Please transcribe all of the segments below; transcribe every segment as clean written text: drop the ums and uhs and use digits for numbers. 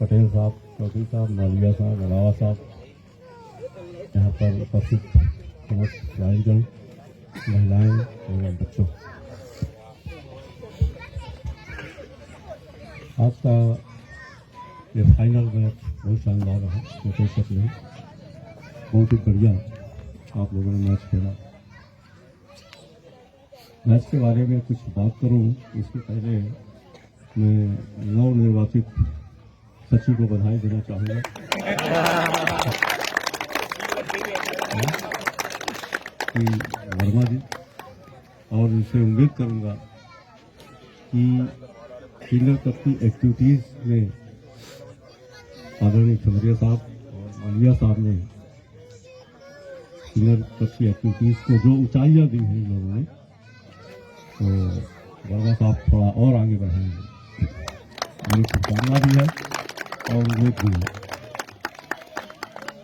पटेल साहब, चौधरी साहब, मालविया साहब, रंधावा साहब, यहाँ पर उपस्थित समस्त भाईगण, महिलाएं एवं बच्चों, आज का ये फाइनल मैच बहुत शानदार रहा। कोई शक नहीं, बहुत ही बढ़िया आप लोगों ने मैच खेला। मैच के बारे में कुछ बात करूं इससे पहले मैं नवनिर्वाचित सचिव को बधाई देना चाहूँगा। कि वर्मा जी, और उनसे उम्मीद करूँगा कि सीनियर कप की एक्टिविटीज़ में आदरणीय चौधरी साहब और मालविया साहब ने सीनियर कप की एक्टिविटीज़ को जो ऊंचाइयाँ दी हैं इन लोगों ने, तो वर्मा साहब थोड़ा और आगे बढ़ाएंगे। मेरी शुभकामना भी है और उम्मीद भी है।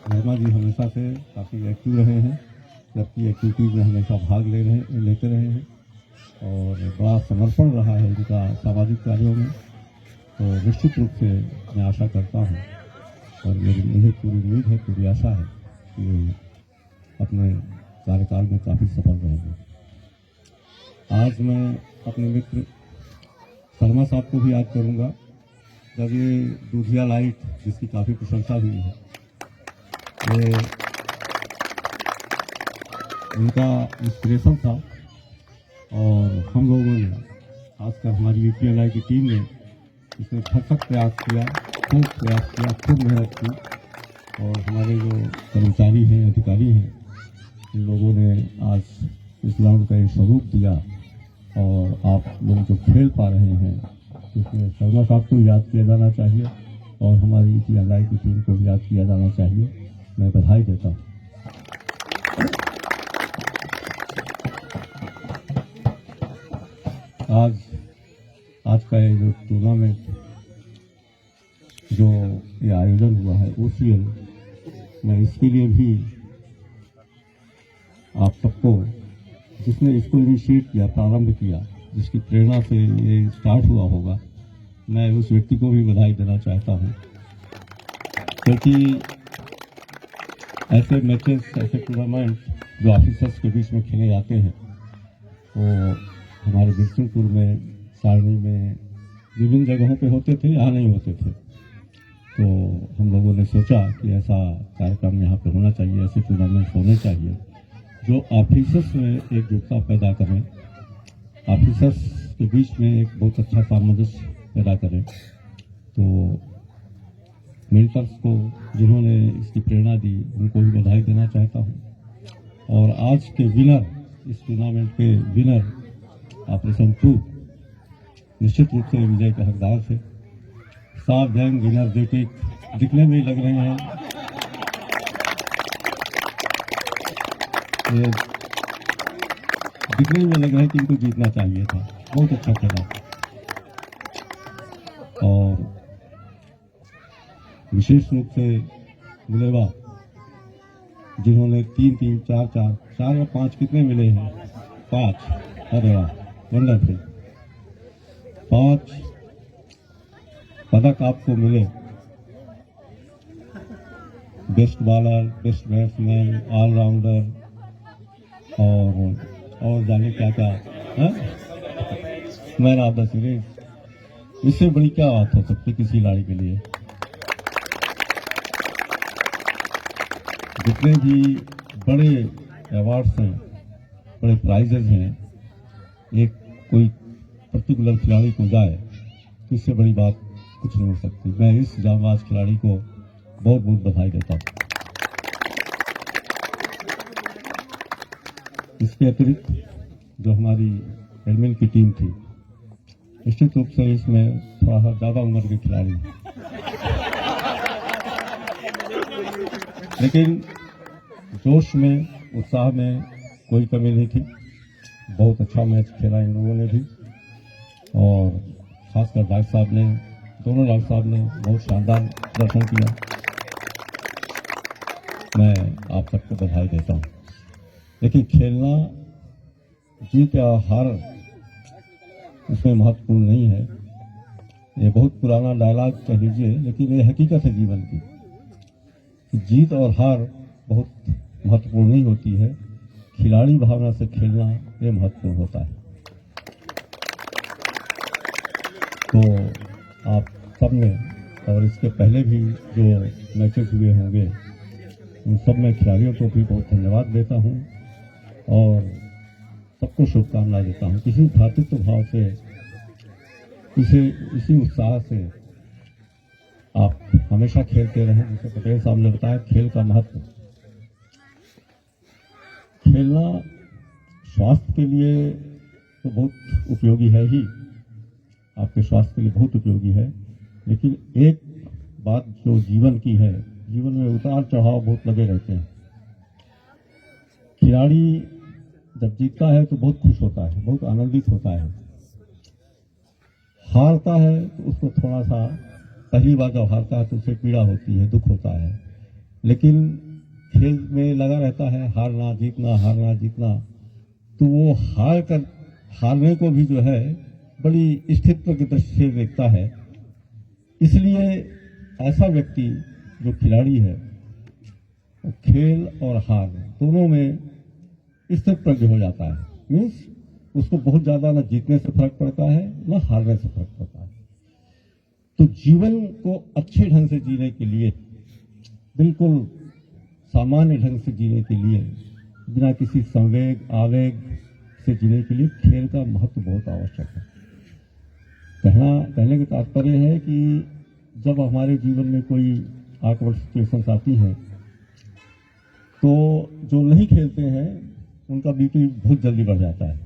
वर्मा जी हमेशा से काफ़ी एक्टिव रहे हैं, सबकी एक्टिविटीज़ में हमेशा भाग लेते रहे हैं और बड़ा समर्पण रहा है इनका सामाजिक कार्यों में। तो निश्चित रूप से मैं आशा करता हूँ और मुझे पूरी उम्मीद है, पूरी आशा है कि अपने कार्यकाल में काफ़ी सफल रहेंगे। आज मैं अपने मित्र शर्मा साहब को भी याद करूँगा। जब ये दूधिया लाइट, जिसकी काफ़ी प्रशंसा हुई है, ये उनका इंस्पिरेशन था और हम लोगों ने, खासकर हमारी यूपीएनआई की टीम ने इसमें भरसक प्रयास किया, खूब मेहनत की और हमारे जो कर्मचारी हैं, अधिकारी हैं, इन लोगों ने आज इस ग्राउंड का एक स्वरूप दिया और आप लोग जो खेल पा रहे हैं, इसमें शर्मा साहब को याद किया जाना चाहिए और हमारी यूपीएनआई की टीम को भी याद किया जाना चाहिए। मैं बधाई देता हूँ। आज का ये जो टूर्नामेंट जो ये आयोजन हुआ है OCL, मैं इसके लिए भी आप सबको, जिसने इसको इनिशिएट किया, प्रारंभ किया, जिसकी प्रेरणा से ये स्टार्ट हुआ होगा, मैं उस व्यक्ति को भी बधाई देना चाहता हूँ। क्योंकि ऐसे मैचेस, ऐसे टूर्नामेंट जो ऑफिसर्स के बीच में खेले जाते हैं, वो हमारे बिशनपुर में, सारणी में, विभिन्न जगहों पे होते थे, यहाँ नहीं होते थे। तो हम लोगों ने सोचा कि ऐसा कार्यक्रम यहाँ पे होना चाहिए, ऐसे टूर्नामेंट होने चाहिए जो ऑफिसर्स में एकजुटता पैदा करें, ऑफिसर्स के बीच में एक बहुत अच्छा सामंजस्य पैदा करें। तो मेंटर्स को, जिन्होंने इसकी प्रेरणा दी, उनको भी बधाई देना चाहता हूँ। और आज के विनर, इस टूर्नामेंट के विनर ऑपरेशन 2 निश्चित रूप से विजय के हकदार थे। साफ जंग, एनर्जेटिक दिखने में लग रहे हैं, दिखने में लग रहा है कि इनको जीतना चाहिए था। बहुत अच्छा खेला और विशेष रूप से गुलेबा, जिन्होंने 3-3, 4-4, 4 या 5 कितने मिले हैं? 5। अरे वाह, वंडरफुल। 5 पदक आपको मिले। Best bowler, best batsman, allrounder और जाने क्या क्या, मैन ऑफ द सीरीज। इससे बड़ी क्या बात हो सकती किसी खिलाड़ी के लिए? जितने भी बड़े अवार्ड्स हैं, बड़े प्राइजेज हैं, एक कोई पर्टिकुलर खिलाड़ी को जाए, इससे बड़ी बात कुछ नहीं हो सकती। मैं इस जांबाज खिलाड़ी को बहुत बहुत बधाई देता हूँ। इसके अतिरिक्त जो हमारी एडमिन की टीम थी, निश्चित रूप से इसमें थोड़ा सा ज़्यादा उम्र के खिलाड़ी, लेकिन जोश में, उत्साह में कोई कमी नहीं थी। बहुत अच्छा मैच खेला इन लोगों ने भी और खासकर डॉक्टर साहब ने, दोनों डॉक्टर साहब ने बहुत शानदार प्रदर्शन किया। मैं आप सबको बधाई देता हूँ। लेकिन खेलना, जीत या हार इसमें महत्वपूर्ण नहीं है। ये बहुत पुराना डायलॉग कह लीजिए, लेकिन ये हकीकत है जीवन की। जीत और हार बहुत महत्वपूर्ण नहीं होती है, खिलाड़ी भावना से खेलना ये महत्वपूर्ण होता है। तो आप सब ने और इसके पहले भी जो मैचेस हुए होंगे, उन सब में खिलाड़ियों को भी बहुत धन्यवाद देता हूँ और सबको शुभकामनाएं देता हूँ। किसी भ्रातृत्व भाव से, इसी उत्साह से आप हमेशा खेलते रहें। जैसे पटेल साहब ने बताया, खेल का महत्व। खेलना स्वास्थ्य के लिए तो बहुत उपयोगी है ही, आपके स्वास्थ्य के लिए बहुत उपयोगी है, लेकिन एक बात जो जीवन की है, जीवन में उतार चढ़ाव बहुत लगे रहते हैं। खिलाड़ी जब जीतता है तो बहुत खुश होता है, बहुत आनंदित होता है। हारता है तो उसको थोड़ा सा, पहली बार जब हारता है तो उसे पीड़ा होती है, दुख होता है, लेकिन खेल में लगा रहता है हारना जीतना, हारना जीतना, तो वो हारने को भी जो है बड़ी स्थिरता की दृष्टि से देखता है। इसलिए ऐसा व्यक्ति जो खिलाड़ी है, खेल और हार दोनों में स्थिर प्रज्ञ हो जाता है। मीन्स उसको बहुत ज्यादा न जीतने से फर्क पड़ता है, न हारने से फर्क पड़ता है। तो जीवन को अच्छे ढंग से जीने के लिए, बिल्कुल सामान्य ढंग से जीने के लिए, बिना किसी संवेग आवेग से जीने के लिए खेल का महत्व बहुत आवश्यक है। कहने का तात्पर्य है कि जब हमारे जीवन में कोई आकर्षक सिचुएशंस आती हैं, तो जो नहीं खेलते हैं उनका बीपी बहुत जल्दी बढ़ जाता है।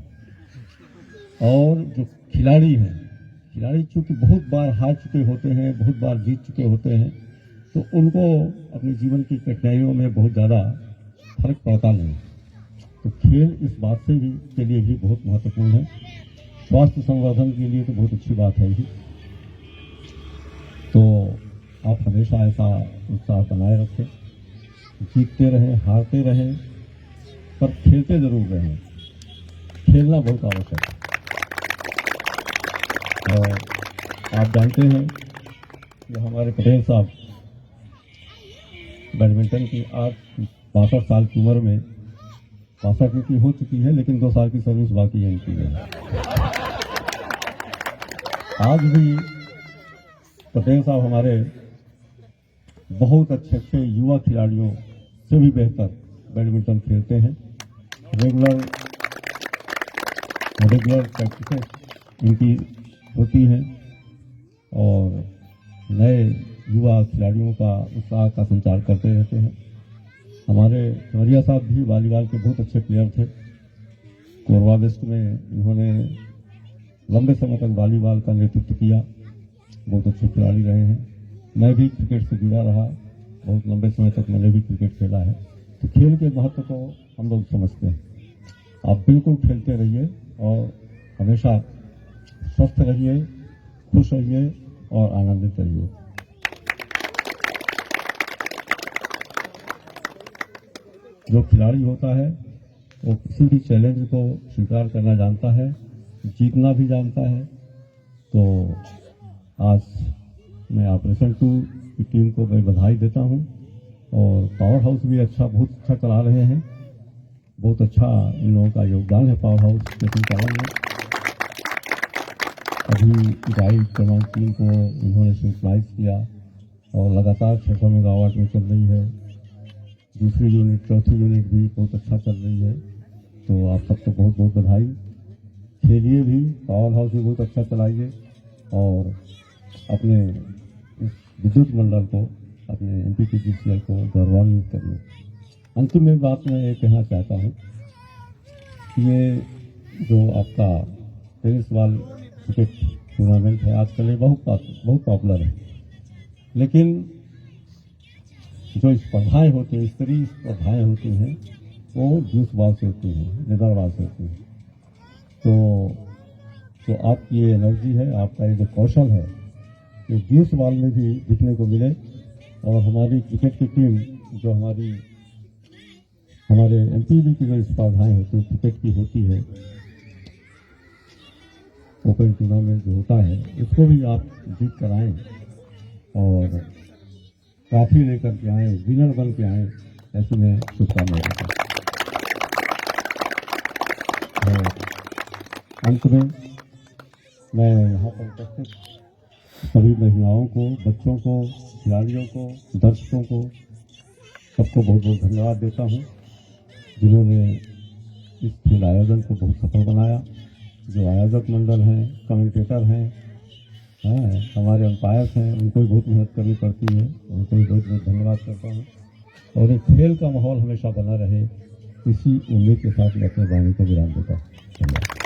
और जो खिलाड़ी हैं, खिलाड़ी चूंकि बहुत बार हार चुके होते हैं, बहुत बार जीत चुके होते हैं, तो उनको अपने जीवन की कठिनाइयों में बहुत ज़्यादा फर्क पड़ता नहीं। तो खेल इस बात से भी के लिए भी बहुत महत्वपूर्ण है। स्वास्थ्य संवर्धन के लिए तो बहुत अच्छी बात है ही। तो आप हमेशा ऐसा उत्साह बनाए रखें, जीतते रहें, हारते रहें, पर खेलते जरूर रहें। खेलना बहुत आवश्यक है। और आप जानते हैं कि हमारे पटेल साहब बैडमिंटन की 62 साल की उम्र में, 62 की हो चुकी है, लेकिन 2 साल की सर्विस बाकी है इनकी है। आज भी पटेल साहब हमारे बहुत अच्छे युवा खिलाड़ियों से भी बेहतर बैडमिंटन खेलते हैं। रेगुलर प्रैक्टिस इनकी होती हैं और नए युवा खिलाड़ियों का उत्साह का संचार करते रहते हैं। हमारे खवरिया साहब भी वॉलीबॉल के बहुत अच्छे प्लेयर थे। कोरबा वेस्ट में इन्होंने लंबे समय तक वॉलीबॉल का नेतृत्व किया, बहुत अच्छे खिलाड़ी रहे हैं। मैं भी क्रिकेट से जुड़ा रहा, बहुत लंबे समय तक मैंने भी क्रिकेट खेला है। तो खेल के महत्व को हम लोग समझते हैं। आप बिल्कुल खेलते रहिए और हमेशा स्वस्थ रहिए, खुश रहिए और आनंदित रहिए। जो खिलाड़ी होता है वो किसी भी चैलेंज को स्वीकार करना जानता है, जीतना भी जानता है। तो आज मैं ऑपरेशन 2 की टीम को मैं बधाई देता हूं और पावर हाउस भी बहुत अच्छा चला रहे हैं। बहुत अच्छा इन लोगों का योगदान है पावर हाउस के संचालन में। अभी गाइड क्रमांक 3 को इन्होंने सिंक्रोनाइज किया और लगातार 600 मेगावाट में चल रही है। दूसरी यूनिट, चौथी यूनिट भी बहुत अच्छा चल रही है। तो आप सबको बहुत बहुत बधाई। खेलिए भी, पावर हाउस भी बहुत अच्छा चलाइए और अपने इस विद्युत मंडल को, अपने एनटीपीसीएल को गौरवान्वित करिए। अंतिम में बात मैं ये कहना चाहता हूँ कि ये जो आपका टेनिस बॉल क्रिकेट टूर्नामेंट है, आजकल ये बहुत पॉपुलर है, लेकिन जो स्पर्धाएं होती हैं, स्तरीय स्पर्धाएं होती हैं, वो ड्यूस बॉल से होती हैं, लेदर बॉल से होती हैं। तो आपकी ये एनर्जी है, आपका ये जो कौशल है, ये ड्यूस बॉल में भी दिखने को मिले। और हमारी क्रिकेट की टीम जो हमारे एमपीबी की जो स्पर्धाएं होती है क्रिकेट की होती है, ओपन टूर्नामेंट जो होता है उसको भी आप जीत कर आएँ और ट्रॉफी लेकर के आएँ, विनर बन के आएँ, ऐसी मैं शुभकामनाएं देता हूँ। और अंत में मैं यहाँ पर उपस्थित सभी महिलाओं को, बच्चों को, खिलाड़ियों को, दर्शकों को, सबको बहुत बहुत धन्यवाद देता हूँ जिन्होंने इस खेल आयोजन को बहुत सफल बनाया। जो आयोजक मंडल हैं, कमेंटेटर हैं, हमारे अंपायर्स हैं, उनको भी बहुत मेहनत करनी पड़ती है, उनको भी बहुत बहुत धन्यवाद करता हूँ। और एक खेल का माहौल हमेशा बना रहे, इसी उम्मीद के साथ मैं अपने वाणी को विराम देता हूँ। धन्यवाद।